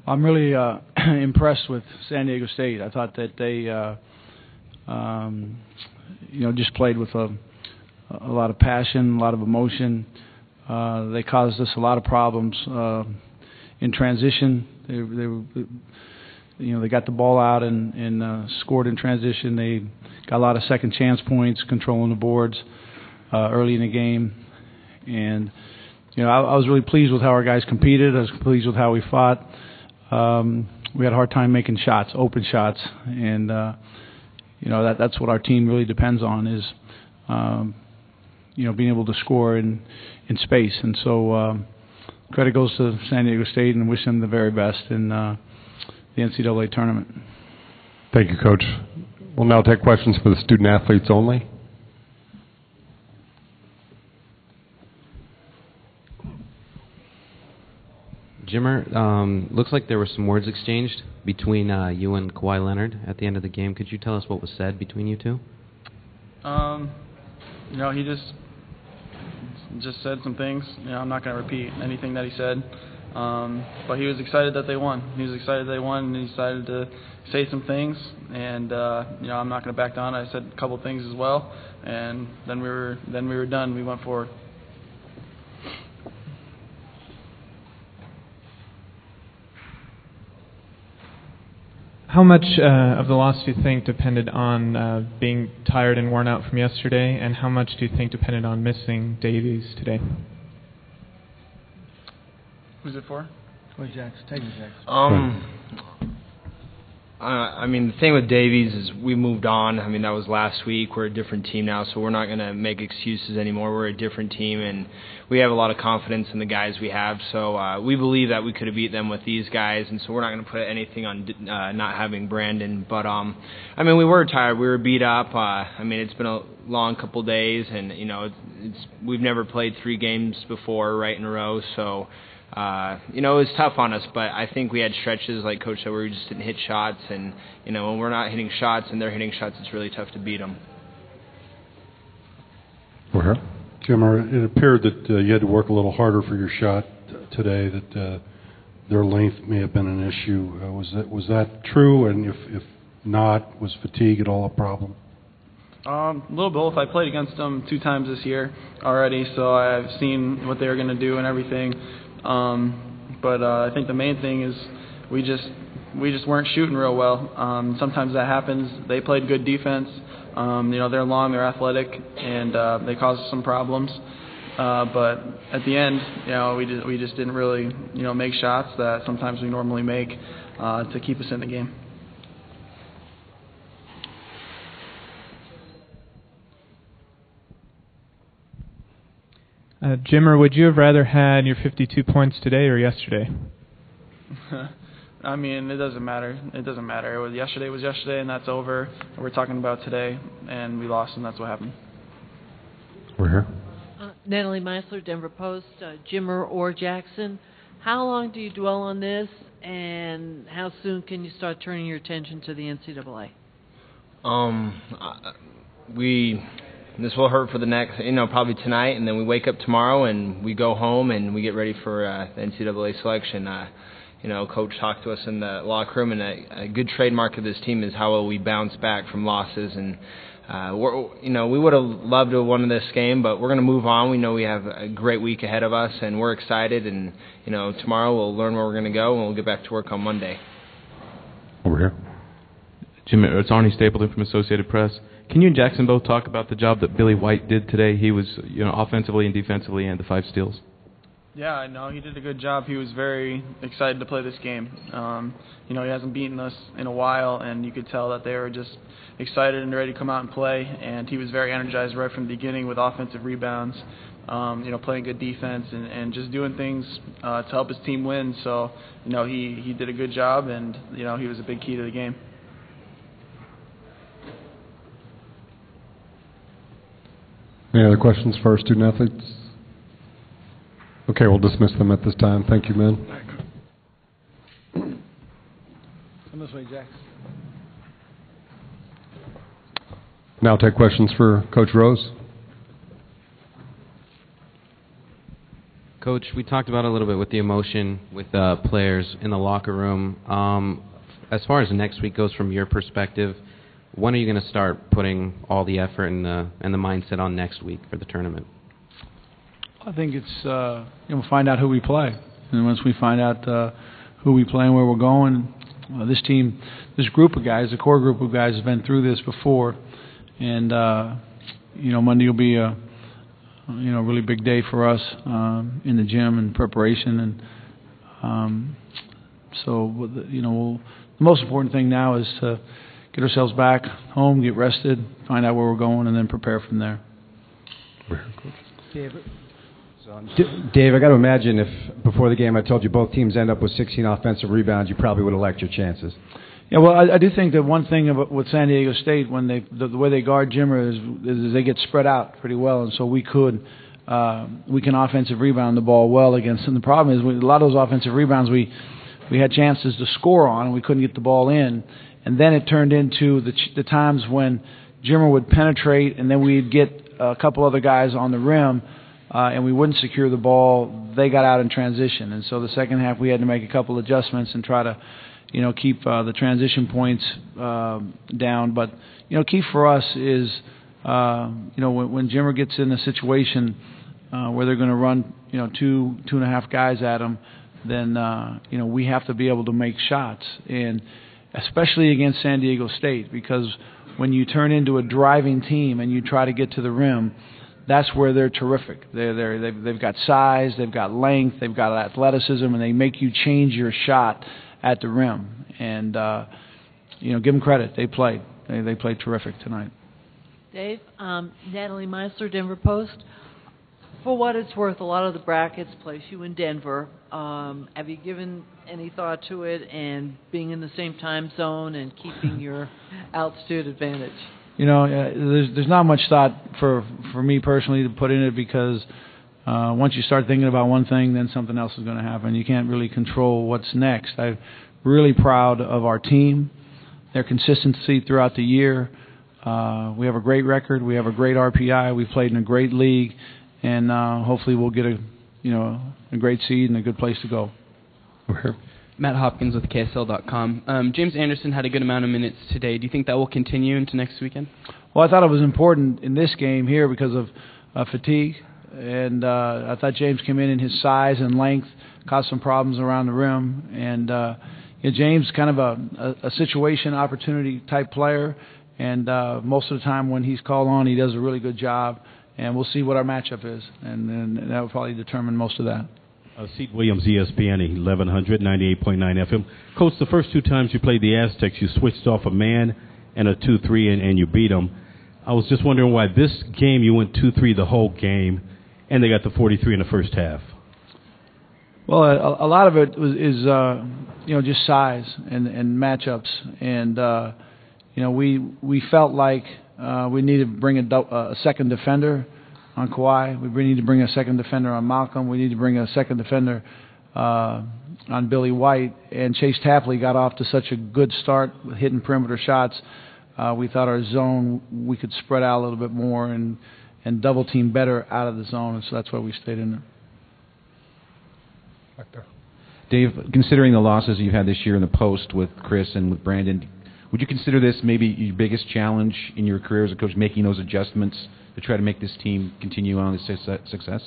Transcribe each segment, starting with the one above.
I'm really impressed with San Diego State. I thought that they, just played with a lot of passion, a lot of emotion. They caused us a lot of problems in transition. They got the ball out and scored in transition. They got a lot of second chance points, controlling the boards early in the game, and I was really pleased with how our guys competed. I was pleased with how we fought. We had a hard time making shots, open shots, and that's what our team really depends on is being able to score in space. And so credit goes to San Diego State, and wish them the very best in the NCAA tournament. Thank you, Coach. We'll now take questions for the student athletes only. Jimmer, looks like there were some words exchanged between you and Kawhi Leonard at the end of the game. Could you tell us what was said between you two? He just said some things. I'm not going to repeat anything that he said. But he was excited that they won. He was excited they won, and he decided to say some things. And I'm not going to back down. I said a couple things as well, and then we were done. We went forward. How much of the loss do you think depended on being tired and worn out from yesterday, and how much do you think depended on missing Davies today? Who's it for? Go ahead, Jax. Take it, Jax. The thing with Davies is we moved on. That was last week. We're a different team now, so we're not going to make excuses anymore. We're a different team, and we have a lot of confidence in the guys we have. So we believe that we could have beat them with these guys, and so we're not going to put anything on not having Brandon. But, we were tired. We were beat up. It's been a long couple days, and, we've never played 3 games before right in a row, so it was tough on us, but I think we had stretches, like Coach said, where we just didn't hit shots, and, when we're not hitting shots and they're hitting shots, it's really tough to beat them. We're here. Jimmer, it appeared that you had to work a little harder for your shot today, that their length may have been an issue. Was that true? And if not, was fatigue at all a problem? A little both. I played against them 2 times this year already, so I've seen what they were going to do and everything. But I think the main thing is we just weren't shooting real well. Sometimes that happens. They played good defense. They're long, they're athletic, and they caused us some problems. But at the end, we just didn't really make shots that sometimes we normally make to keep us in the game. Jimmer, would you have rather had your 52 points today or yesterday? It doesn't matter. It doesn't matter. Yesterday was yesterday, and that's over. We're talking about today, and we lost, and that's what happened. We're here. Natalie Meisler, Denver Post. Jimmer or Jackson, how long do you dwell on this, and how soon can you start turning your attention to the NCAA? This will hurt for the next, probably tonight, and then we wake up tomorrow and we go home and we get ready for the NCAA selection. Coach talked to us in the locker room, and a good trademark of this team is how well we bounce back from losses. And we would have loved to have won this game, but we're going to move on. We know we have a great week ahead of us, and we're excited. And tomorrow we'll learn where we're going to go, and we'll get back to work on Monday. Over here. Jim, it's Arnie Stapleton from Associated Press. Can you and Jackson both talk about the job that Billy White did today? He was, offensively and defensively, and the 5 steals. Yeah, I know. He did a good job. He was very excited to play this game. He hasn't beaten us in a while, and you could tell that they were just excited and ready to come out and play. And he was very energized right from the beginning with offensive rebounds, playing good defense and just doing things to help his team win. So, he did a good job, and, he was a big key to the game. Any other questions for our student athletes? Okay, we'll dismiss them at this time. Thank you, men. Come this way, Jax. Now take questions for Coach Rose. Coach, we talked about a little bit with the emotion with players in the locker room. As far as next week goes, from your perspective, when are you going to start putting all the effort and the mindset on next week for the tournament? I think it's we'll find out who we play, and once we find out who we play and where we're going, this team, this group of guys, the core group of guys, has been through this before, and Monday will be a really big day for us in the gym and preparation, and the most important thing now is to get ourselves back home, get rested, find out where we're going, and then prepare from there. Dave, I got to imagine if before the game I told you both teams end up with 16 offensive rebounds, you probably would have liked your chances. Yeah, well, I do think that one thing with San Diego State, when the way they guard Jimmer is they get spread out pretty well, and so we can offensive rebound the ball well against them. The problem is a lot of those offensive rebounds we had chances to score on, and we couldn't get the ball in, and then it turned into the times when Jimmer would penetrate, and then we'd get a couple other guys on the rim, and we wouldn't secure the ball. They got out in transition, and so the second half we had to make a couple adjustments and try to keep the transition points down. But key for us is when Jimmer gets in a situation where they're going to run 2.5 guys at him, then we have to be able to make shots, and especially against San Diego State, because when you turn into a driving team and you try to get to the rim, that's where they're terrific. They've got size, they've got length, they've got athleticism, and they make you change your shot at the rim. And give them credit. They played. They played terrific tonight. Dave, Natalie Meisler, Denver Post. For what it's worth, a lot of the brackets place you in Denver. Have you given any thought to it and being in the same time zone and keeping your altitude advantage? There's not much thought for me personally to put in it, because once you start thinking about one thing, then something else is going to happen. You can't really control what's next. I'm really proud of our team, their consistency throughout the year. We have a great record. We have a great RPI. We've played in a great league, and hopefully we'll get a great seed and a good place to go. Matt Hopkins with KSL.com. James Anderson had a good amount of minutes today. Do you think that will continue into next weekend? Well, I thought it was important in this game here because of fatigue, and I thought James came in his size and length, caused some problems around the rim, and James kind of a situation opportunity type player, and most of the time when he's called on, he does a really good job, and we'll see what our matchup is, and that will probably determine most of that. Seat Williams, ESPN, 1100, 98.9 FM. Coach, the first two times you played the Aztecs, you switched off a man and a 2-3, and you beat them. I was just wondering why this game you went 2-3 the whole game, and they got the 43 in the first half. Well, a lot of it is just size and matchups, and we felt like we needed to bring a second defender on Kawhi. We need to bring a second defender on Malcolm. We need to bring a second defender on Billy White. And Chase Tapley got off to such a good start with hitting perimeter shots. We thought our zone, we could spread out a little bit more and double team better out of the zone, and so that's why we stayed in there. Back there. Dave, considering the losses you've had this year in the post with Chris and with Brandon, would you consider this maybe your biggest challenge in your career as a coach, making those adjustments to try to make this team continue on this success?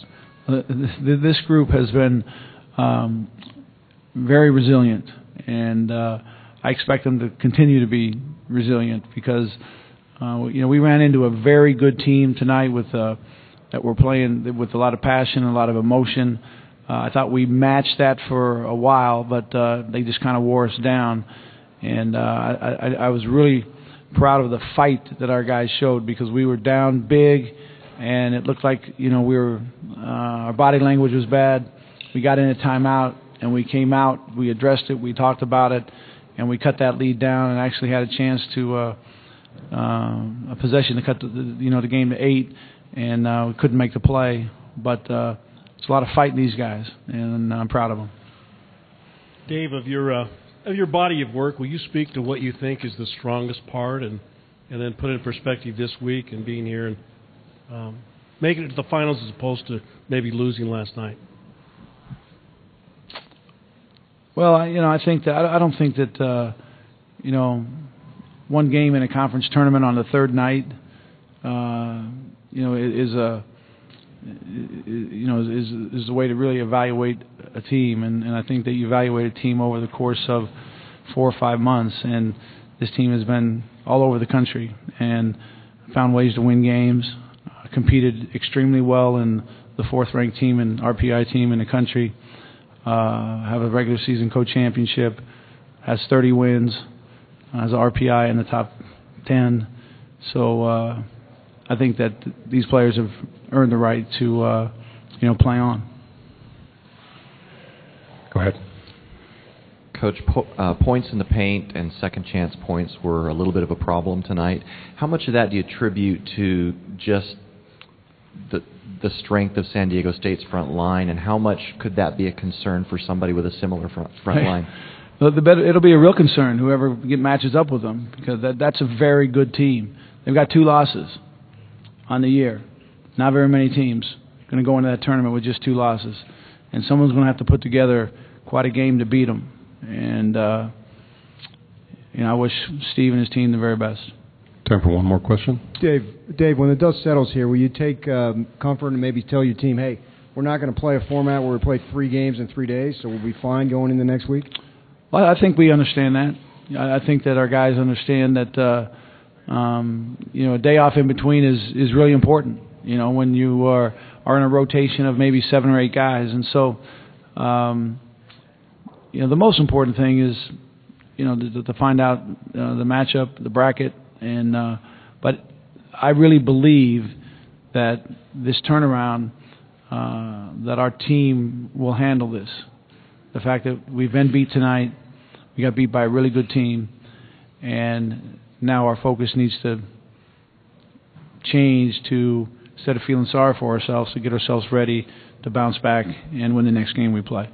This group has been very resilient, and I expect them to continue to be resilient because we ran into a very good team tonight that were playing with a lot of passion and a lot of emotion. I thought we matched that for a while, but they just kind of wore us down, and I was really proud of the fight that our guys showed because we were down big, and it looked like our body language was bad. We got in a timeout, and we came out. We addressed it. We talked about it, and we cut that lead down and actually had a chance to a possession to cut the game to 8, and we couldn't make the play. But it's a lot of fighting these guys, and I'm proud of them. Dave, of your body of work, will you speak to what you think is the strongest part, and then put it in perspective this week and being here and making it to the finals as opposed to maybe losing last night? Well, I think that I don't think that one game in a conference tournament on the third night, is the way to really evaluate a team, and I think that you evaluate a team over the course of 4 or 5 months, and this team has been all over the country and found ways to win games, competed extremely well in the 4th-ranked team and RPI team in the country, have a regular season co-championship, has 30 wins, has an RPI in the top 10. So I think that these players have earned the right to play on. Go ahead. Coach, points in the paint and second chance points were a little bit of a problem tonight. How much of that do you attribute to just the strength of San Diego State's front line, and how much could that be a concern for somebody with a similar front line? Well, it'll be a real concern, whoever matches up with them, because that's a very good team. They've got 2 losses on the year. Not very many teams going to go into that tournament with just 2 losses. And someone's going to have to put together quite a game to beat them. And, I wish Steve and his team the very best. Time for one more question. Dave, when the dust settles here, will you take comfort and maybe tell your team, hey, we're not going to play a format where we play 3 games in 3 days, so we'll be fine going into next week? Well, I think we understand that. I think that our guys understand that, a day off in between is really important, when you are in a rotation of maybe 7 or 8 guys. And so, the most important thing is, to find out the matchup, the bracket, and but I really believe that this turnaround, that our team will handle this. The fact that we've been beat tonight, we got beat by a really good team, and now our focus needs to change to, instead of feeling sorry for ourselves, to get ourselves ready to bounce back and win the next game we play.